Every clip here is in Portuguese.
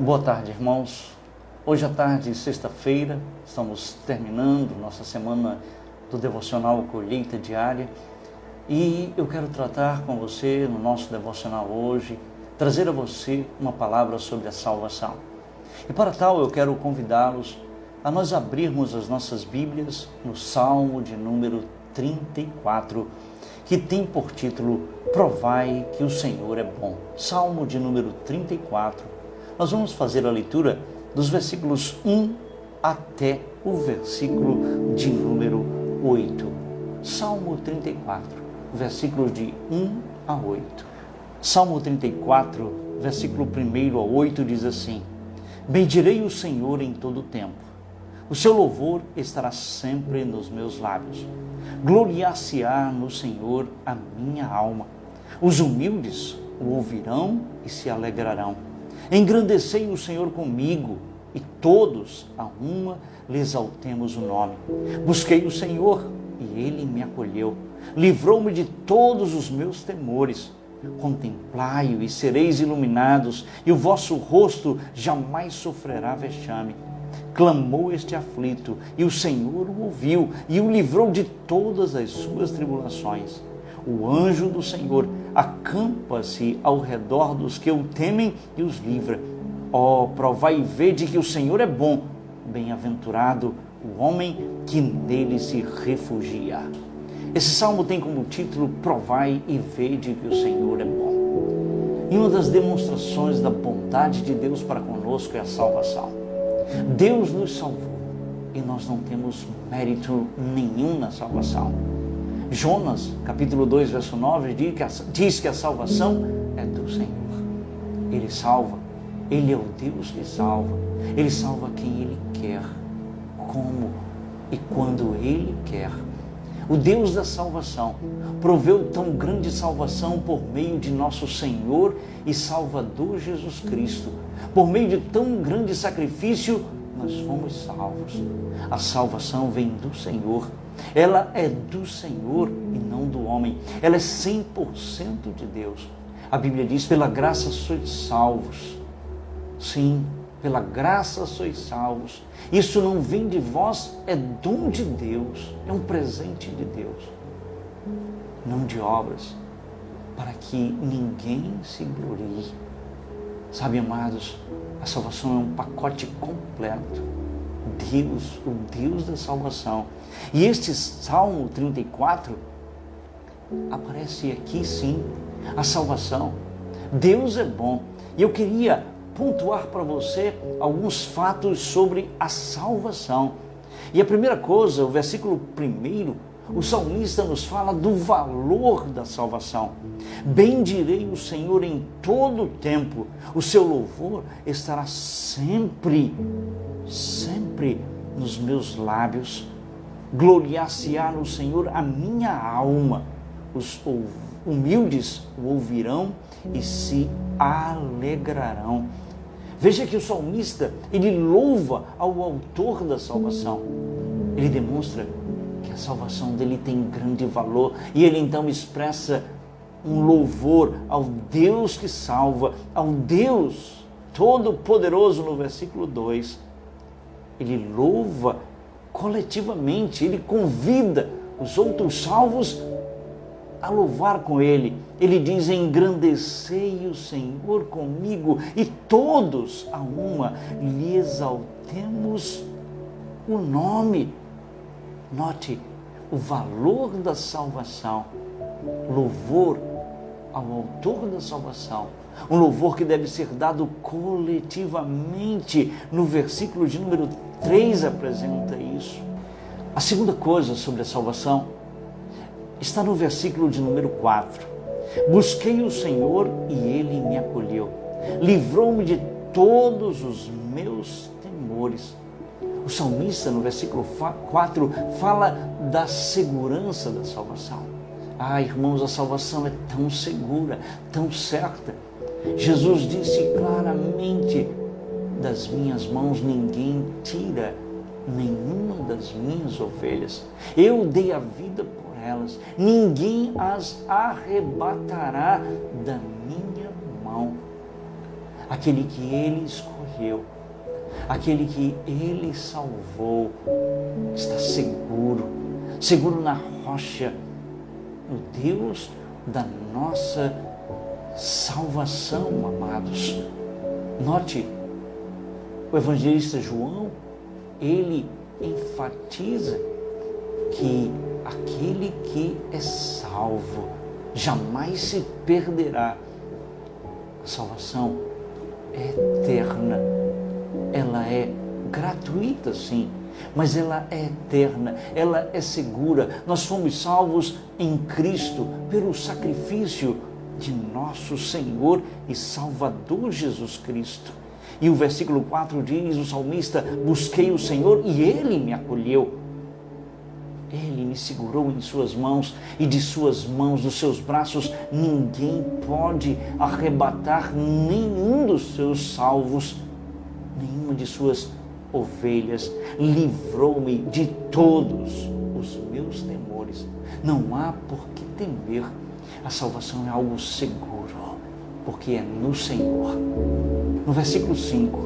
Boa tarde, irmãos. Hoje à tarde, sexta-feira, estamos terminando nossa semana do devocional Colheita Diária e eu quero tratar com você no nosso devocional hoje, trazer a você uma palavra sobre a salvação. E para tal eu quero convidá-los a nós abrirmos as nossas Bíblias no Salmo de número 34, que tem por título Provai que o Senhor é bom. Salmo de número 34. Nós vamos fazer a leitura dos versículos 1 até o versículo de número 8. Salmo 34, versículos de 1 a 8. Salmo 34, versículo 1 a 8 diz assim: Bendirei o Senhor em todo o tempo. O seu louvor estará sempre nos meus lábios. Gloriar-se-á no Senhor a minha alma. Os humildes o ouvirão e se alegrarão. Engrandecei o Senhor comigo, e todos a uma lhe exaltemos o nome. Busquei o Senhor, e Ele me acolheu. Livrou-me de todos os meus temores. Contemplai-o e sereis iluminados, e o vosso rosto jamais sofrerá vexame. Clamou este aflito, e o Senhor o ouviu, e o livrou de todas as suas tribulações. O anjo do Senhor acampa-se ao redor dos que o temem e os livra. Provai e vede que o Senhor é bom. Bem-aventurado o homem que nele se refugia. Esse salmo tem como título Provai e vede que o Senhor é bom. E uma das demonstrações da bondade de Deus para conosco é a salvação. Deus nos salvou e nós não temos mérito nenhum na salvação. Jonas, capítulo 2, verso 9, diz que a salvação é do Senhor. Ele salva, Ele é o Deus que salva. Ele salva quem Ele quer, como e quando Ele quer. O Deus da salvação proveu tão grande salvação por meio de nosso Senhor e Salvador Jesus Cristo. Por meio de tão grande sacrifício, nós fomos salvos. A salvação vem do Senhor. Ela é do Senhor e não do homem. Ela é 100% de Deus. A Bíblia diz, pela graça sois salvos. Sim, pela graça sois salvos. Isso não vem de vós, é dom de Deus. É um presente de Deus. Não de obras, para que ninguém se glorie. Sabe, amados, a salvação é um pacote completo. Deus, o Deus da salvação. E este Salmo 34 aparece aqui sim, a salvação. Deus é bom. E eu queria pontuar para você alguns fatos sobre a salvação. E a primeira coisa, o versículo 1, o salmista nos fala do valor da salvação. Bendirei o Senhor em todo o tempo. O seu louvor estará sempre nos meus lábios. Gloriar-se-á no Senhor a minha alma. Os humildes o ouvirão e se alegrarão. Veja que o salmista, ele louva ao autor da salvação. Ele demonstra que a salvação dele tem grande valor e ele então expressa um louvor ao Deus que salva, ao Deus Todo-Poderoso no versículo 2. Ele louva coletivamente, ele convida os outros salvos a louvar com ele. Ele diz: engrandecei o Senhor comigo e todos a uma lhe exaltemos o nome. Note o valor da salvação, louvor ao autor da salvação, um louvor que deve ser dado coletivamente. No versículo de número 3 apresenta isso. A segunda coisa sobre a salvação está no versículo de número 4. Busquei o Senhor e Ele me acolheu. Livrou-me de todos os meus temores. O salmista, no versículo 4, fala da segurança da salvação. Irmãos, a salvação é tão segura, tão certa. Jesus disse claramente: das minhas mãos ninguém tira nenhuma das minhas ovelhas. Eu dei a vida por elas, ninguém as arrebatará da minha mão. Aquele que Ele escolheu acolheu, aquele que Ele salvou, está seguro, seguro na rocha, no Deus da nossa salvação, amados. Note, o evangelista João, ele enfatiza que aquele que é salvo jamais se perderá. A salvação é eterna, ela é gratuita, sim, mas ela é eterna, ela é segura. Nós fomos salvos em Cristo pelo sacrifício de nosso Senhor e Salvador Jesus Cristo. E o versículo 4 diz, o salmista: busquei o Senhor e Ele me acolheu. Ele me segurou em suas mãos, e de suas mãos, dos seus braços, ninguém pode arrebatar nenhum dos seus salvos, nenhuma de suas ovelhas. Livrou-me de todos os meus temores. Não há por que temer. A salvação é algo seguro, porque é no Senhor. No versículo 5,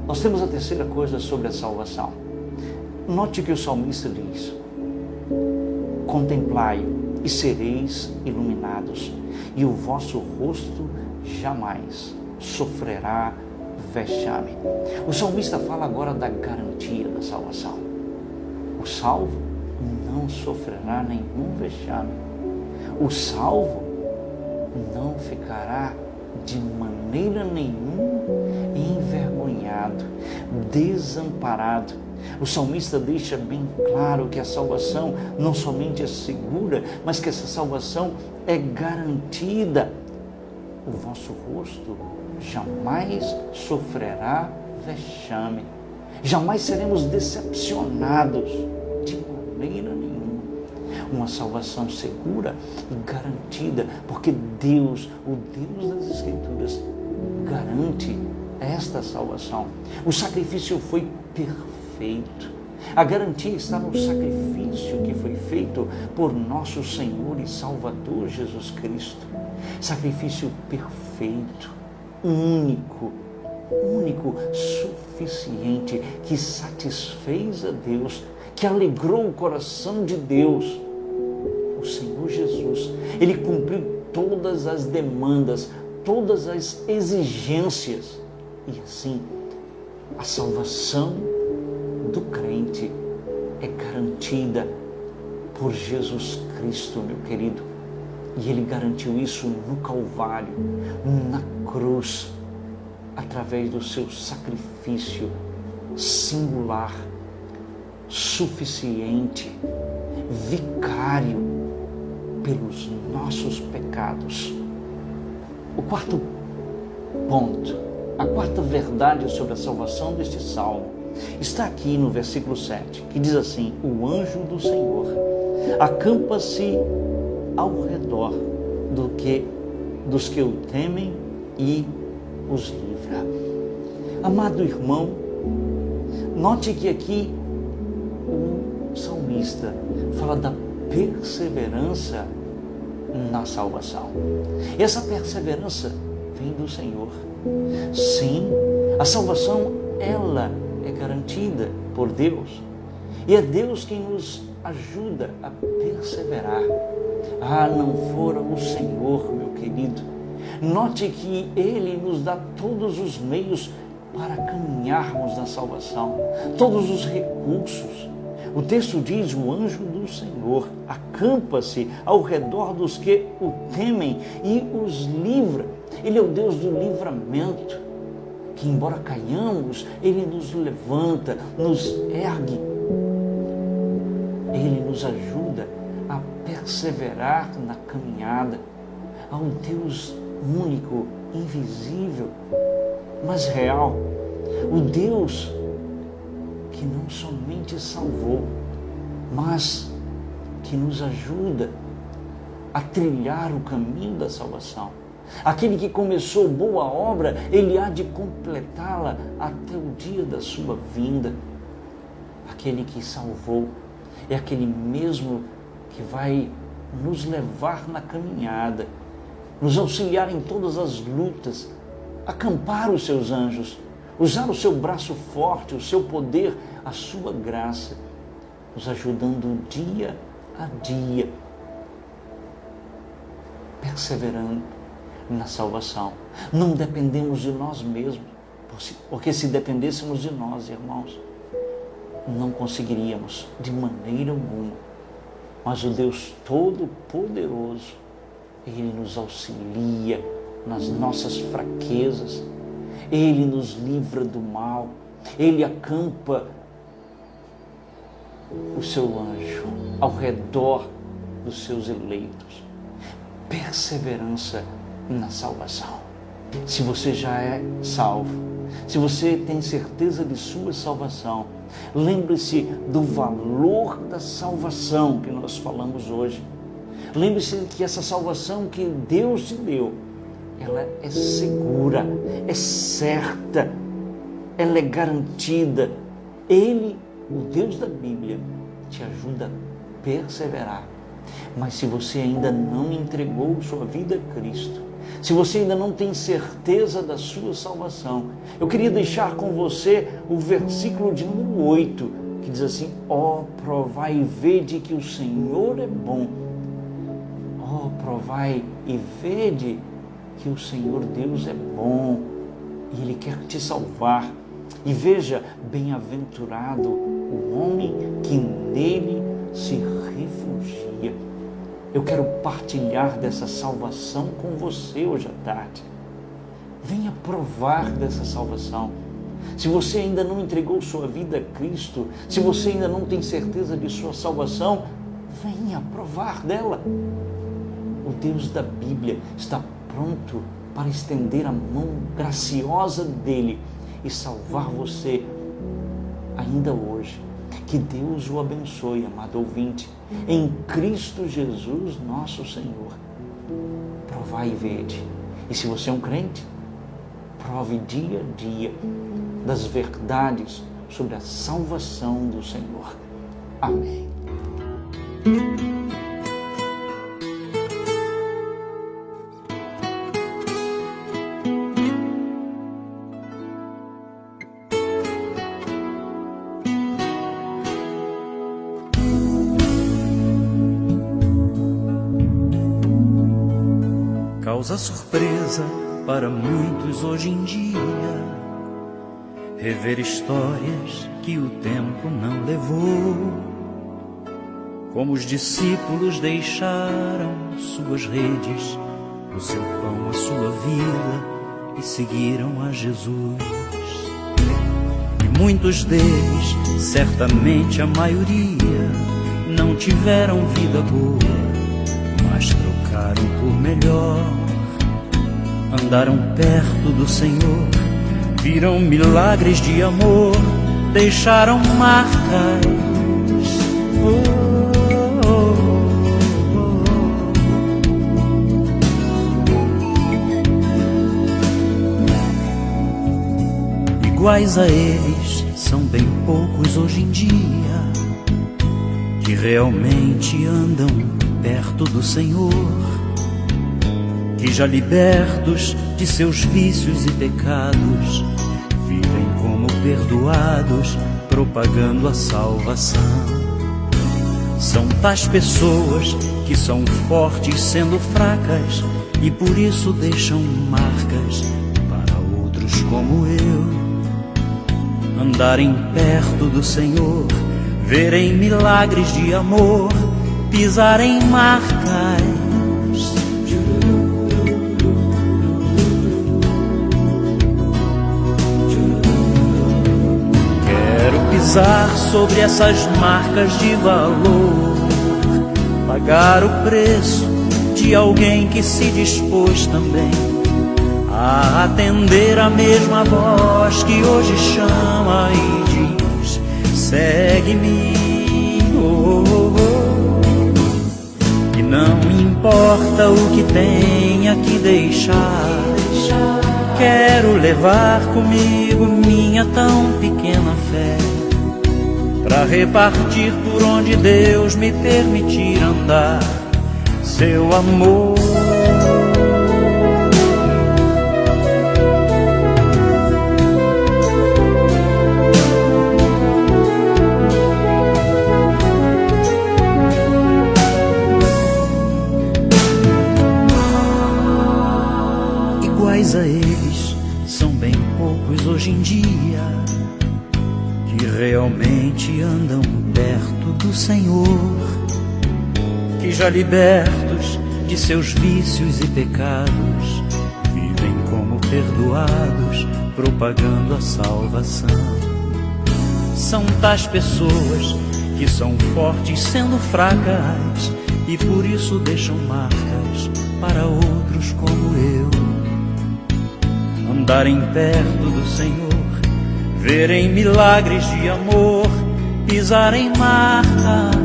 nós temos a terceira coisa sobre a salvação. Note que o salmista diz: contemplai-o e sereis iluminados, e o vosso rosto jamais sofrerá vexame. O salmista fala agora da garantia da salvação. O salvo não sofrerá nenhum vexame. O salvo não ficará de maneira nenhuma envergonhado, desamparado. O salmista deixa bem claro que a salvação não somente é segura, mas que essa salvação é garantida. O vosso rosto jamais sofrerá vexame. Jamais seremos decepcionados de maneira nenhuma. Uma salvação segura e garantida, porque Deus, o Deus das Escrituras, garante esta salvação. O sacrifício foi perfeito. A garantia está no sacrifício que foi feito por nosso Senhor e Salvador Jesus Cristo. Sacrifício perfeito, único, suficiente, que satisfez a Deus, que alegrou o coração de Deus. O Senhor Jesus, Ele cumpriu todas as demandas, todas as exigências, e assim a salvação do crente é garantida por Jesus Cristo, meu querido. E Ele garantiu isso no Calvário, na cruz, através do seu sacrifício singular, suficiente, vicário pelos nossos pecados. O quarto ponto, a quarta verdade sobre a salvação deste salmo, está aqui no versículo 7, que diz assim: o anjo do Senhor acampa-se ao redor dos que o temem e os livra. Amado irmão, note que aqui o salmista fala da perseverança na salvação. E essa perseverança vem do Senhor. Sim, a salvação, ela é garantida por Deus. E é Deus quem nos ajuda a perseverar. Ah, não fora o Senhor, meu querido. Note que Ele nos dá todos os meios para caminharmos na salvação, todos os recursos. O texto diz: o anjo do Senhor acampa-se ao redor dos que o temem e os livra. Ele é o Deus do livramento, que embora caiamos, Ele nos levanta, nos ergue. Ele nos ajuda a perseverar na caminhada ao Deus único, invisível, mas real. O Deus que não somente salvou, mas que nos ajuda a trilhar o caminho da salvação. Aquele que começou boa obra, Ele há de completá-la até o dia da sua vinda. Aquele que salvou é aquele mesmo que vai nos levar na caminhada, nos auxiliar em todas as lutas, acampar os seus anjos. usar o seu braço forte, o seu poder, a sua graça, nos ajudando dia a dia, perseverando na salvação. Não dependemos de nós mesmos, porque se dependêssemos de nós, irmãos, não conseguiríamos de maneira alguma. Mas o Deus Todo-Poderoso, Ele nos auxilia nas nossas fraquezas, Ele nos livra do mal, Ele acampa o seu anjo ao redor dos seus eleitos. Perseverança na salvação. Se você já é salvo, se você tem certeza de sua salvação, lembre-se do valor da salvação que nós falamos hoje. Lembre-se que essa salvação que Deus te deu, ela é segura, é certa, ela é garantida. Ele, o Deus da Bíblia, te ajuda a perseverar. Mas se você ainda não entregou sua vida a Cristo, se você ainda não tem certeza da sua salvação, eu queria deixar com você o versículo de número 8, que diz assim: ó, provai e vede que o Senhor é bom. Ó, provai e vede que o Senhor Deus é bom e Ele quer te salvar. E veja, bem-aventurado o homem que nele se refugia. Eu quero partilhar dessa salvação com você hoje à tarde. Venha provar dessa salvação. Se você ainda não entregou sua vida a Cristo, se você ainda não tem certeza de sua salvação, venha provar dela. O Deus da Bíblia está pronto para estender a mão graciosa dele e salvar você ainda hoje. Que Deus o abençoe, amado ouvinte, em Cristo Jesus, nosso Senhor. Provai e vede. E se você é um crente, prove dia a dia das verdades sobre a salvação do Senhor. Amém. Causa surpresa para muitos hoje em dia rever histórias que o tempo não levou, como os discípulos deixaram suas redes, o seu pão, a sua vida e seguiram a Jesus. E muitos deles, certamente a maioria, não tiveram vida boa, mas trocaram por melhor. Andaram perto do Senhor, viram milagres de amor, deixaram marcas. Iguais a eles são bem poucos hoje em dia, que realmente andam perto do Senhor, que já libertos de seus vícios e pecados, vivem como perdoados, propagando a salvação. São tais pessoas que são fortes sendo fracas e por isso deixam marcas para outros como eu. Andarem perto do Senhor, verem milagres de amor, pisarem marcas. Pisar sobre essas marcas de valor, pagar o preço de alguém que se dispôs também a atender a mesma voz que hoje chama e diz: segue-me. E não importa o que tenha que deixar, quero levar comigo minha tão pequena fé, pra repartir por onde Deus me permitir andar seu amor. que já libertos de seus vícios e pecados, vivem como perdoados, propagando a salvação. São tais pessoas que são fortes sendo fracas e por isso deixam marcas para outros como eu. Andarem perto do Senhor, verem milagres de amor, pisarem marcas.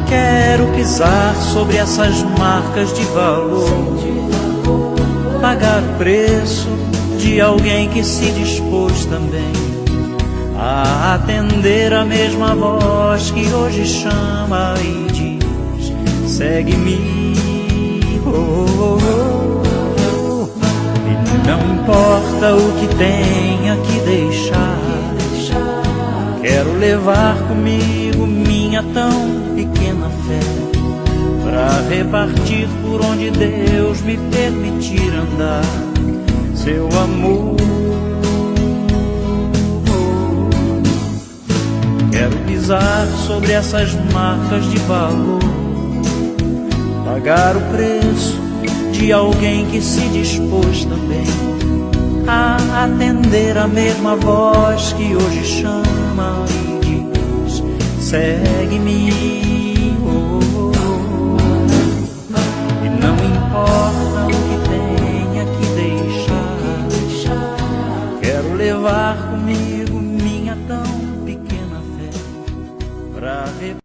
Quero pisar sobre essas marcas de valor, pagar o preço de alguém que se dispôs também a atender a mesma voz que hoje chama e diz: segue-me. E não importa o que tenha que deixar, quero levar comigo minha tão pequena fé, pra repartir por onde Deus me permitir andar seu amor. Quero pisar sobre essas marcas de valor, pagar o preço de alguém que se dispôs também a atender a mesma voz que hoje chama e diz: segue-me. E não importa o que tenha que deixar, quero levar comigo